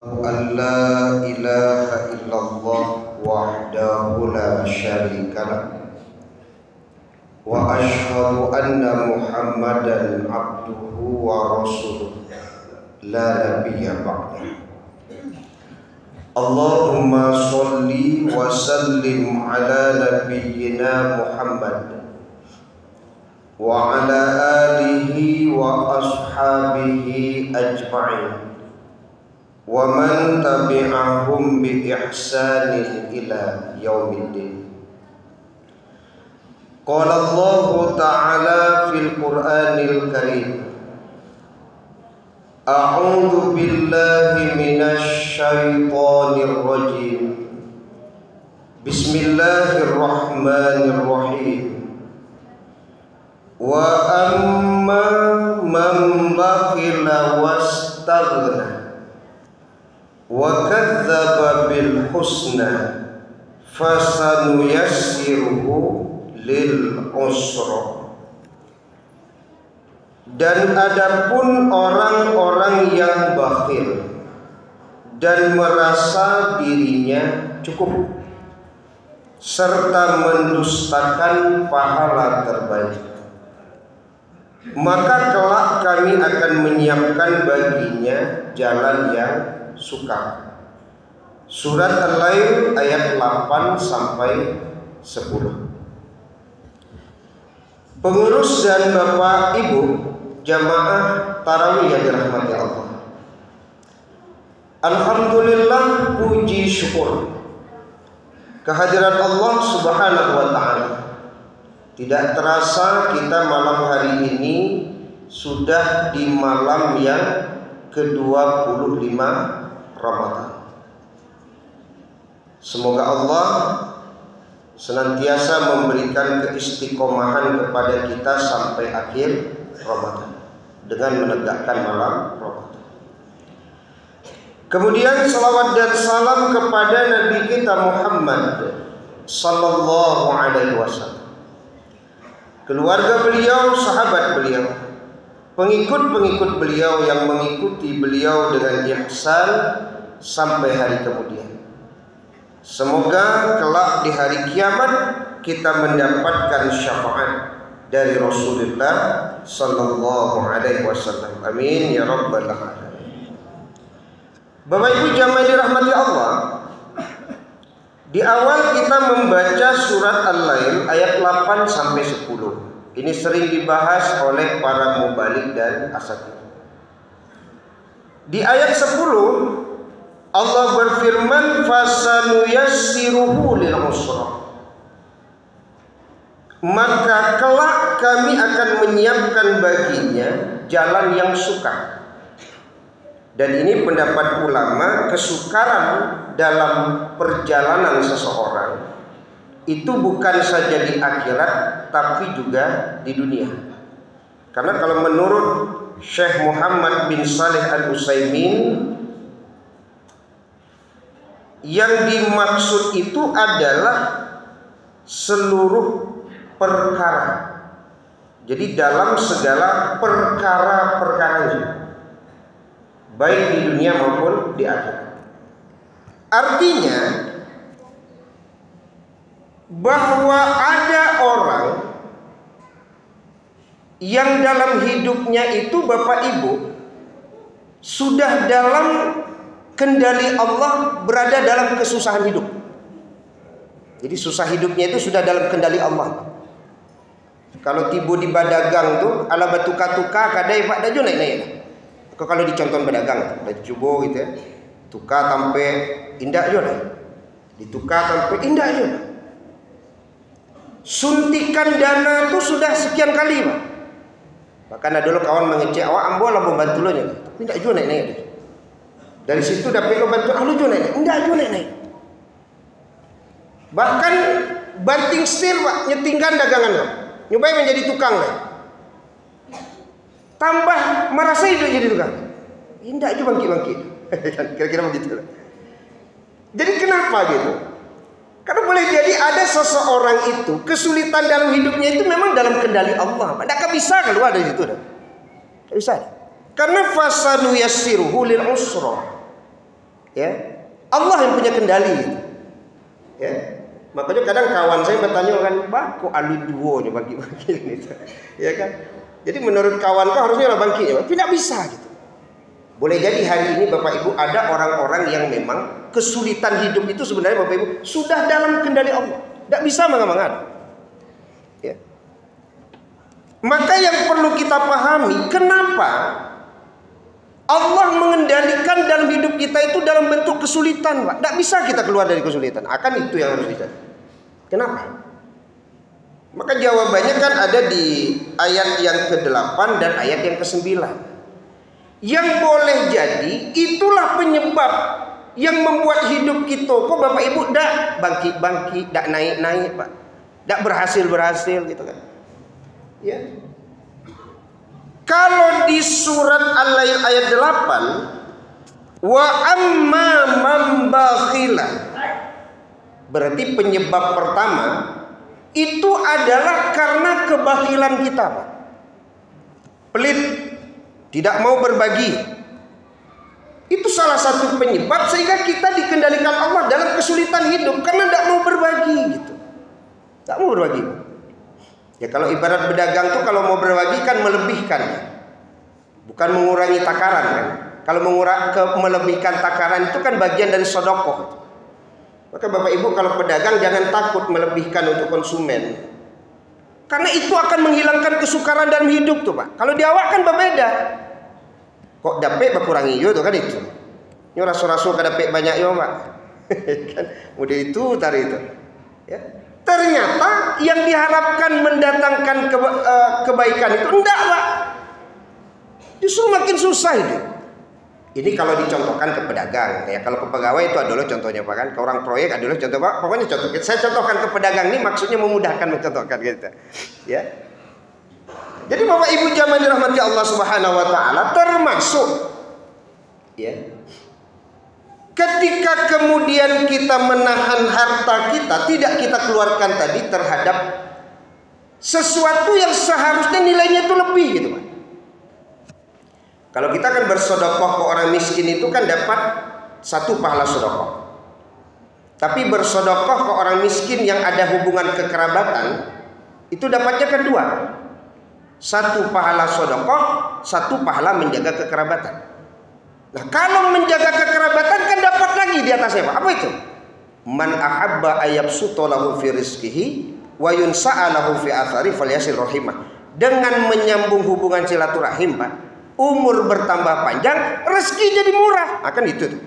أن لا إله إلا الله وحده لا شريك له وأشهد أن محمدا عبده ورسوله لا نبي بعده اللهم صل وسلم على نبينا محمد وعلى آله وأصحابه أجمعين ومن تبعهم بإحسان إلى يوم الدين. قال الله تعالى في القرآن الكريم أعوذ بالله من الشيطان الرجيم بسم الله الرحمن الرحيم وأما من بخل واستغنى وكذب بالحسنى فسنيسره للعسرى. Dan adapun orang-orang yang bakhil dan merasa dirinya cukup serta mendustakan pahala terbaik, maka kelak kami akan menyiapkan baginya jalan yang sukar. Surat Al-Lail ayat 8 sampai 10. Pengurus dan Bapak Ibu jamaah tarawih yang dirahmati Allah, alhamdulillah, puji syukur kehadirat Allah Subhanahu wa taala. Tidak terasa kita malam hari ini sudah di malam yang ke-25 Ramadan. Semoga Allah senantiasa memberikan keistiqomahan kepada kita sampai akhir Ramadan dengan menegakkan malam Ramadan. Kemudian salawat dan salam kepada Nabi kita Muhammad sallallahu alaihi wasallam, keluarga beliau, sahabat beliau, pengikut-pengikut beliau yang mengikuti beliau dengan ihsan sampai hari kemudian. Semoga kelak di hari kiamat kita mendapatkan syafaat dari Rasulullah sallallahu alaihi wasallam. Amin ya rabbal alamin. Bapak Ibu jamaah dirahmati Allah, di awal kita membaca surat Al-Lail ayat 8 sampai 10. Ini sering dibahas oleh para mubalik dan asatidz. Di ayat 10 Allah berfirman fasanuyassiruhu lil usra, maka kelak kami akan menyiapkan baginya jalan yang sukar. Dan ini pendapat ulama, kesukaran dalam perjalanan seseorang itu bukan saja di akhirat tapi juga di dunia. Karena kalau menurut Syekh Muhammad bin Saleh Al-Utsaimin, yang dimaksud itu adalah seluruh perkara. Jadi dalam segala perkara-perkaranya, baik di dunia maupun di akhirat. Artinya bahwa ada orang yang dalam hidupnya itu Bapak Ibu sudah dalam kendali Allah, berada dalam kesusahan hidup. Jadi susah hidupnya itu sudah dalam kendali Allah. Kalau tiba di badagang tuh ala batuka-tuka kadai Pak Dajo naik-naik. Kalau dicontoh badagang ada cubo gitu ya. Tuka sampai indah aja lah. Dituka sampai indah aja. Suntikan dana tuh sudah sekian kali Pak. Bahkan ada dulu kawan mengecek awak ambo lah membantu lo nya. Tapi enggak juga naik-naik. Dari situ dapat lo bantu, lu juga naik, enggak juga naik. Bahkan banting setir Pak, nyetingkan dagangan lo, nyobain menjadi tukang lah. Tambah merasa hidup jadi tukang, enggak juga bangkit. Kira-kira begitu. Jadi kenapa gitu? Karena boleh jadi ada seseorang itu kesulitan dalam hidupnya itu memang dalam kendali Allah. Tidak bisa keluar dari situ. Tidak bisa. Karena fasanu yassiruhu lil usra. Ya, Allah yang punya kendali gitu. Ya. Makanya kadang kawan saya bertanya kan, "Bah, kok alu duo nya bagi-bagi gitu." Ya kan? Jadi menurut kawan kau harusnya lah bangkitnya, tapi tidak bisa gitu. Boleh jadi hari ini Bapak Ibu ada orang-orang yang memang kesulitan hidup itu sebenarnya Bapak Ibu sudah dalam kendali Allah. Tidak bisa mengapa-ngapa. Ya. Maka yang perlu kita pahami, kenapa Allah mengendalikan dalam hidup kita itu dalam bentuk kesulitan, Pak. Tidak bisa kita keluar dari kesulitan. Akan itu yang harus dicari. Kenapa? Maka jawabannya kan ada di ayat yang ke-8 dan ayat yang ke-9. Yang boleh jadi itulah penyebab yang membuat hidup kita kok Bapak Ibu tidak bangkit-bangkit, tidak naik-naik, Pak. Tidak berhasil-berhasil gitu kan. Ya. Kalau di surat Al-Lail ayat 8, wa amma man bakhila, berarti penyebab pertama itu adalah karena kebakhilan kita, Pak. Pelit, tidak mau berbagi. Itu salah satu penyebab sehingga kita dikendalikan Allah dalam kesulitan hidup karena tidak mau berbagi gitu. Tidak mau berbagi. Ya kalau ibarat pedagang tuh kalau mau berbagi kan melebihkan, bukan mengurangi takaran kan. Kalau melebihkan takaran itu kan bagian dari sedekah. Maka Bapak Ibu kalau pedagang jangan takut melebihkan untuk konsumen, karena itu akan menghilangkan kesukaran dalam hidup tuh, Pak. Kalau di awak kan berbeda. Kok dapet berkurangi yo tuh kan itu. Ini rasul-rasul kada dapet banyak yo, Pak. Kan model itu tadi itu. Ya. Ternyata yang diharapkan mendatangkan kebaikan itu enggak, Pak. Justru makin susah itu. Ini kalau dicontohkan ke pedagang, ya kalau ke pegawai itu adalah contohnya, Pak kan. Ke orang proyek adalah contoh, Pak. Pokoknya contoh. Saya contohkan ke pedagang ini maksudnya memudahkan mencontohkan gitu. Ya. Jadi Bapak Ibu jamaah dirahmati Allah Subhanahu wa taala, termasuk ya. Ketika kemudian kita menahan harta kita, tidak kita keluarkan tadi terhadap sesuatu yang seharusnya nilainya itu lebih gitu, Pak. Kalau kita kan bersedekah ke orang miskin itu kan dapat satu pahala sedekah. Tapi bersedekah ke orang miskin yang ada hubungan kekerabatan itu dapatnya kan dua. Satu pahala sedekah, satu pahala menjaga kekerabatan. Nah, kalau menjaga kekerabatan kan dapat lagi di atasnya, Pak. Apa itu? Man ahabba ayyabsuta lahu fi rizqihi wa yunsa'a lahu fi athari falyasil rahimah. Dengan menyambung hubungan silaturahim, Pak, umur bertambah panjang, rezeki jadi murah. Akan itu tuh.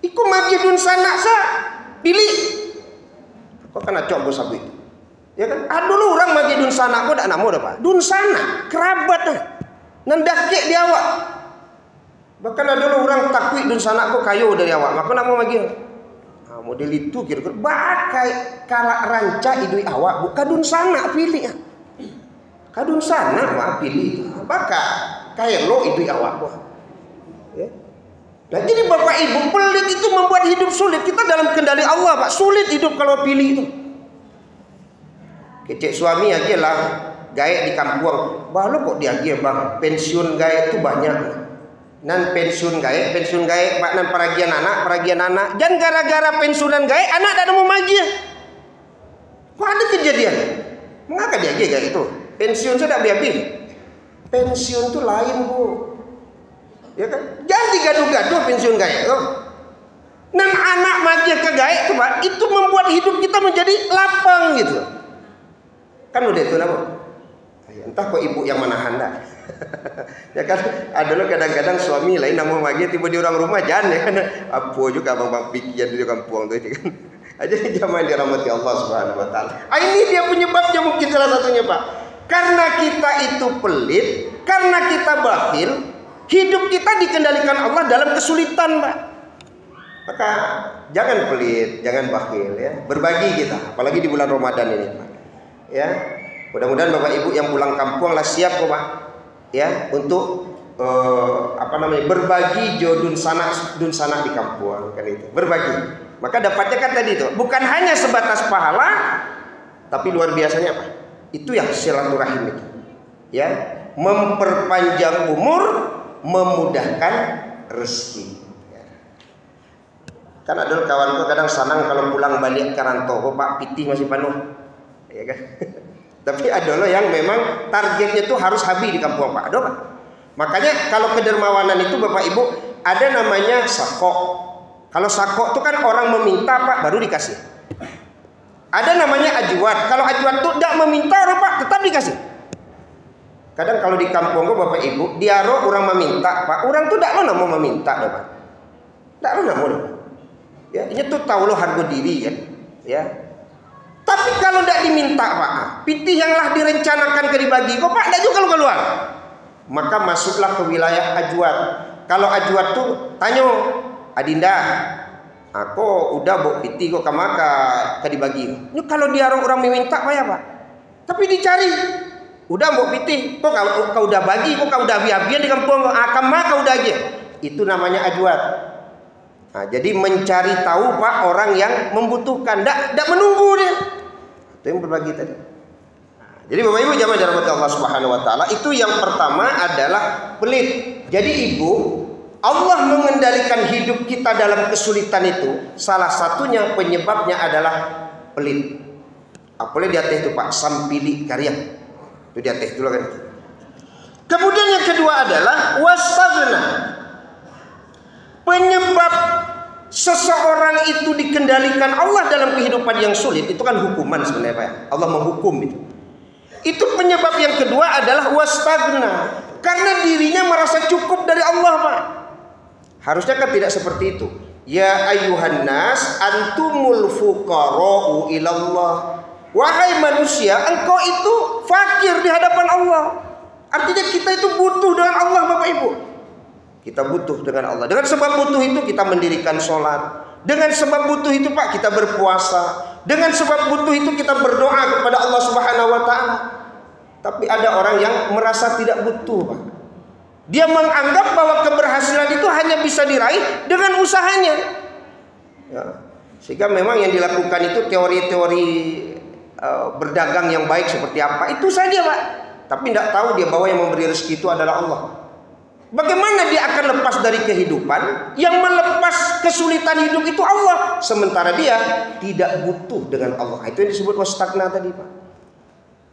Iku magi dun sana sa pilih. Kok kana coba sabu itu. Ya kan? Dulu orang magi dun sana kok dak namo dah, Pak. Dun sana kerabat dah. Nendake di awak. Bahkan ada dulu orang takwi dun sana kok kayu dari awak. Maka nak mau magi. Nah, model itu kira-kira bakai kalak ranca idui awak bukan dun sana pilih. Kadun sana mah pilih. Baka kayak lo idui awak kok. Ya. Nah, jadi Bapak Ibu pelit itu membuat hidup sulit. Kita dalam kendali Allah, Pak. Sulit hidup kalau pilih itu. Kecek suami aja lah gaek di kampung. Bah lo kok dia bang pensiun gaek itu banyak. Nan pensiun gaek Pak nan paragian anak. Dan gara-gara pensiunan gaek anak tak ada mau magi. Kok ada kejadian? Mengapa dia gaek itu? Pensiun sudah habis. Pensiun itu lain, Bu. Ya kan? Jangan digaduh-gaduh pensiun gaek tuh. Nan anak magi ke gaek tuh, Pak, itu membuat hidup kita menjadi lapang gitu. Kan udah itu lah, Bu. Entah kok ibu yang menahan dah. Ya kan, adalah kadang-kadang suami lain nama magi tiba di orang rumah jangan ya kan. Apa juga abang pikir di kampung tuh kan. Aja jamaah dirahmati Allah Subhanahu wa taala. Ini dia penyebabnya mungkin salah satunya, Pak. Karena kita itu pelit, karena kita bakhil, hidup kita dikendalikan Allah dalam kesulitan, Pak. Maka jangan pelit, jangan bakhil ya. Berbagi kita, apalagi di bulan Ramadan ini, Pak. Ya. Mudah-mudahan Bapak Ibu yang pulang kampung lah siap kok, Pak. Ya, untuk berbagi dun sana di kampung kan itu. Berbagi. Maka dapatnya kan tadi itu, bukan hanya sebatas pahala, tapi luar biasanya apa? Itu yang silaturahim itu. Ya, memperpanjang umur, memudahkan rezeki. Ya. Kan ada kawanku kadang sanang kalau pulang balik ke rantau, Pak pitih masih penuh, ya kan? Tapi ada loh yang memang targetnya tuh harus habis di kampung Pak. Ada Pak. Makanya kalau kedermawanan itu Bapak Ibu ada namanya sakok. Kalau sakok itu kan orang meminta Pak baru dikasih. Ada namanya ajuat. Kalau ajuat tuh tidak meminta orang Pak tetap dikasih. Kadang kalau di kampung Bapak Ibu diaro orang meminta Pak, orang tuh tidak mau meminta Pak. Tidak mau. Ya, ini tuh tahu lo harga diri kan, ya. Tapi kalau tidak diminta Pak, pitih yang lah direncanakan ke dibagi, kok Pak tidak juga kalau keluar. Maka masuklah ke wilayah ajuat. Kalau ajuat tuh tanya, Adinda, aku udah bawa pitih kok kamaka ke dibagi. Ini kalau dia orang meminta Pak ya Pak. Tapi dicari, udah bawa pitih, kok kau udah bagi, kok kau udah biar di kampung, kamaka udah aja. Itu namanya ajuat. Nah, jadi mencari tahu Pak orang yang membutuhkan, tidak menunggu dia. Itu yang berbagi tadi. Nah, jadi Bapak Ibu jamaah dirahmati Allah Subhanahu Wa Taala, itu yang pertama adalah pelit. Jadi Ibu, Allah mengendalikan hidup kita dalam kesulitan itu, salah satunya penyebabnya adalah pelit. Apalagi di atas itu Pak, sampili karya. Itu di atas dulu kan. Kemudian yang kedua adalah wastaghna. Penyebab seseorang itu dikendalikan Allah dalam kehidupan yang sulit itu kan hukuman sebenarnya Pak. Allah menghukum itu. Itu penyebab yang kedua adalah wastagna. Karena dirinya merasa cukup dari Allah Pak. Harusnya kan tidak seperti itu. Ya ayyuhan nas antumul fuqara'u ilallah. Wahai manusia, engkau itu fakir di hadapan Allah. Artinya kita itu butuh dengan Allah Bapak Ibu. Kita butuh dengan Allah. Dengan sebab butuh itu kita mendirikan sholat. Dengan sebab butuh itu Pak kita berpuasa. Dengan sebab butuh itu kita berdoa kepada Allah Subhanahu Wa Taala. Tapi ada orang yang merasa tidak butuh Pak. Dia menganggap bahwa keberhasilan itu hanya bisa diraih dengan usahanya. Ya. Sehingga memang yang dilakukan itu teori-teori berdagang yang baik seperti apa. Itu saja Pak. Tapi tidak tahu dia bahwa yang memberi rezeki itu adalah Allah. Bagaimana dia akan lepas dari kehidupan? Yang melepas kesulitan hidup itu Allah. Sementara dia tidak butuh dengan Allah. Itu yang disebut wastagna tadi Pak.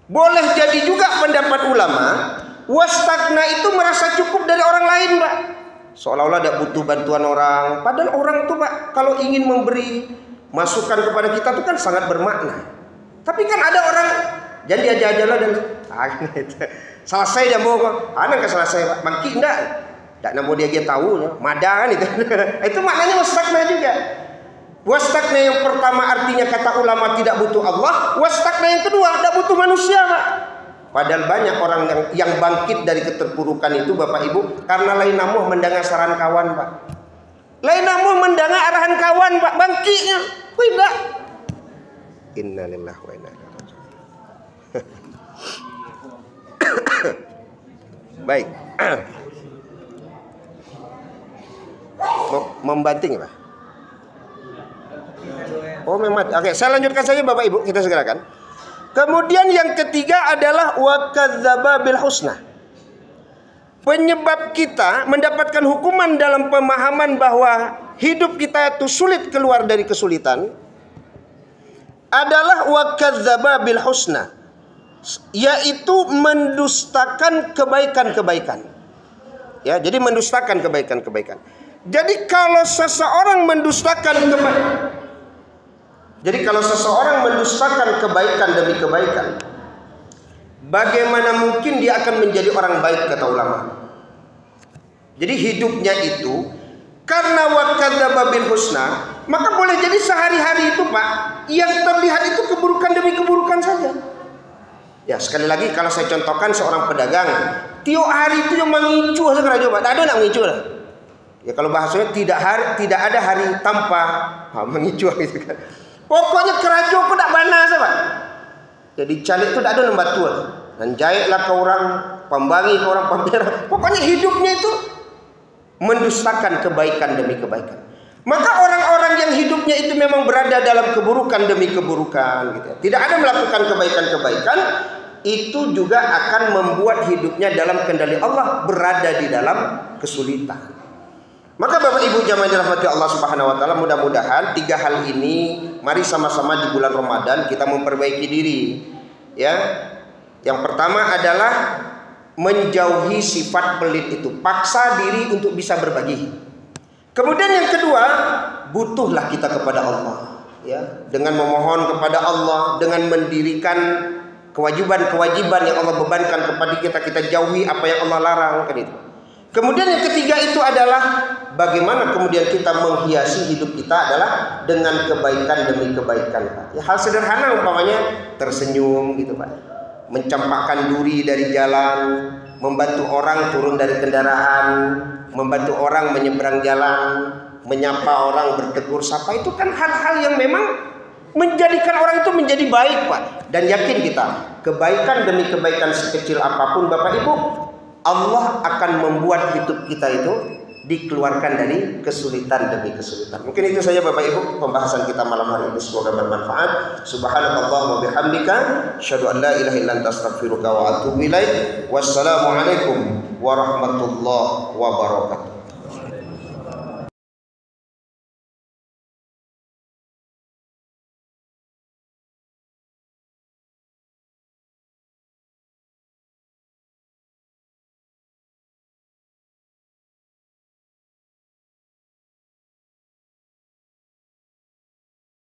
Boleh jadi juga pendapat ulama, wastagna itu merasa cukup dari orang lain Pak. Seolah-olah tidak butuh bantuan orang. Padahal orang itu Pak kalau ingin memberi masukan kepada kita itu kan sangat bermakna. Tapi kan ada orang jadi aja lah dan selesai dia mau kok, nggak selesai Pak, bangki enggak namo dia tahu, mada kan itu. Itu maknanya wastagna juga. Wastagna yang pertama artinya kata ulama tidak butuh Allah, wastagna yang kedua tidak butuh manusia Pak. Padahal banyak orang yang bangkit dari keterpurukan itu Bapak Ibu karena lain namuh mendengar saran kawan Pak. Lain namuh mendengar arahan kawan Pak, bangkitnya, tidak. Innalillahi wa inna ilaihi raji'un. Baik. Membanting Pak. Oh memang. Oke, saya lanjutkan saja Bapak Ibu, kita segerakan. Kemudian yang ketiga adalah wa kadzdzaba bil husna. Penyebab kita mendapatkan hukuman dalam pemahaman bahwa hidup kita itu sulit keluar dari kesulitan adalah wa kadzdzaba bil husna, yaitu mendustakan kebaikan-kebaikan. Ya, jadi mendustakan kebaikan-kebaikan. Jadi kalau seseorang mendustakan kebaikan demi kebaikan, bagaimana mungkin dia akan menjadi orang baik kata ulama? Jadi hidupnya itu karena wa kadzdzaba bil husna, maka boleh jadi sehari-hari itu Pak, yang terlihat itu keburukan demi keburukan saja. Ya sekali lagi kalau saya contohkan seorang pedagang, tiap hari itu yang mengicu segera coba, tak ada nak mengicu lah. Ya kalau bahasanya tidak ada hari tanpa mengicu gitu kan. Pokoknya kerajo ku tak banas Pak. Jadi calik itu tak ada lembat tua. Dan jahitlah ke orang, pembangi ke orang pamer. Pokoknya hidupnya itu mendustakan kebaikan demi kebaikan. Maka orang-orang yang hidupnya itu memang berada dalam keburukan demi keburukan gitu. Tidak ada melakukan kebaikan-kebaikan, itu juga akan membuat hidupnya dalam kendali Allah berada di dalam kesulitan. Maka Bapak Ibu jamaah dirahmati Allah Subhanahu wa taala, mudah-mudahan 3 hal ini mari sama-sama di bulan Ramadan kita memperbaiki diri. Ya. Yang pertama adalah menjauhi sifat pelit itu, paksa diri untuk bisa berbagi. Kemudian yang kedua, butuhlah kita kepada Allah, ya, dengan memohon kepada Allah, dengan mendirikan kewajiban-kewajiban yang Allah bebankan kepada kita, kita jauhi apa yang Allah larang, kan itu. Kemudian yang ketiga itu adalah bagaimana kemudian kita menghiasi hidup kita adalah dengan kebaikan demi kebaikan, Pak. Ya, hal sederhana umpamanya tersenyum gitu, Pak. Mencampakkan duri dari jalan, membantu orang turun dari kendaraan, membantu orang menyeberang jalan, menyapa orang, bertegur sapa, itu kan hal-hal yang memang menjadikan orang itu menjadi baik, Pak. Dan yakin kita, kebaikan demi kebaikan sekecil apapun Bapak Ibu, Allah akan membuat hidup kita itu dikeluarkan dari kesulitan demi kesulitan. Mungkin itu saja Bapak Ibu pembahasan kita malam hari ini, semoga bermanfaat. Subhanallah wa bihamdika, asyhadu an la ilaha illa anta astaghfiruka wa atubu ilaik. Wassalamualaikum warahmatullahi wabarakatuh.